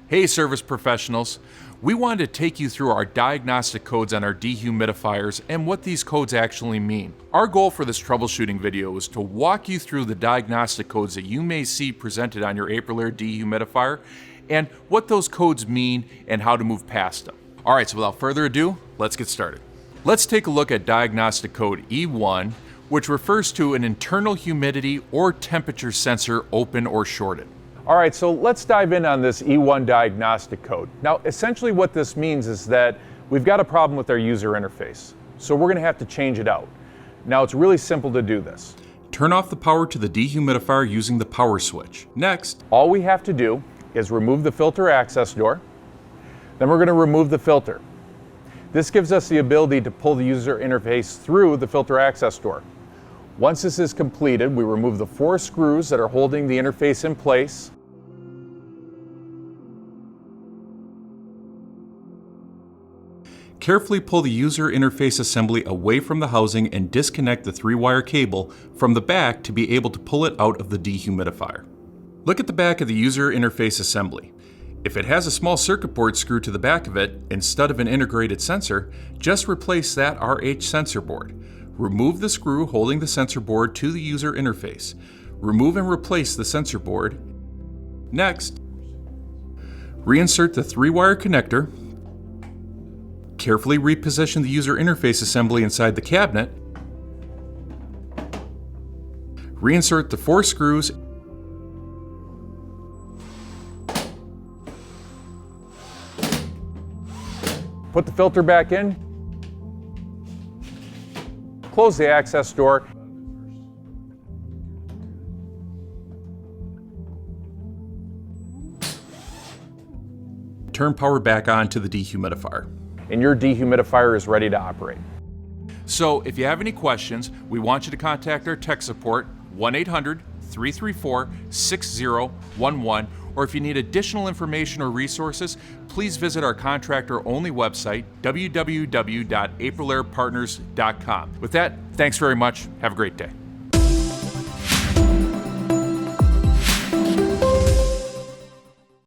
Hey service professionals, we wanted to take you through our diagnostic codes on our dehumidifiers and what these codes actually mean. Our goal for this troubleshooting video is to walk you through the diagnostic codes that you may see presented on your AprilAire dehumidifier and what those codes mean and how to move past them. Alright, so without further ado, let's get started. Let's take a look at Diagnostic Code E1, which refers to an internal humidity or temperature sensor open or shorted. All right, so let's dive in on this E1 diagnostic code. Now, essentially what this means is that we've got a problem with our user interface, so we're gonna have to change it out. Now, it's really simple to do this. Turn off the power to the dehumidifier using the power switch. Next, all we have to do is remove the filter access door. Then we're gonna remove the filter. This gives us the ability to pull the user interface through the filter access door. Once this is completed, we remove the 4 screws that are holding the interface in place. carefully pull the user interface assembly away from the housing and disconnect the 3-wire cable from the back to be able to pull it out of the dehumidifier. Look at the back of the user interface assembly. If it has a small circuit board screwed to the back of it instead of an integrated sensor, just replace that RH sensor board. Remove the screw holding the sensor board to the user interface. Remove and replace the sensor board. Next, reinsert the 3-wire connector. Carefully reposition the user interface assembly inside the cabinet. Reinsert the 4 screws. Put the filter back in. Close the access door. Turn power back on to the dehumidifier. And your dehumidifier is ready to operate. So if you have any questions, we want you to contact our tech support, 1-800-334-6011, or if you need additional information or resources, please visit our contractor-only website, www.aprilairepartners.com. With that, thanks very much. Have a great day.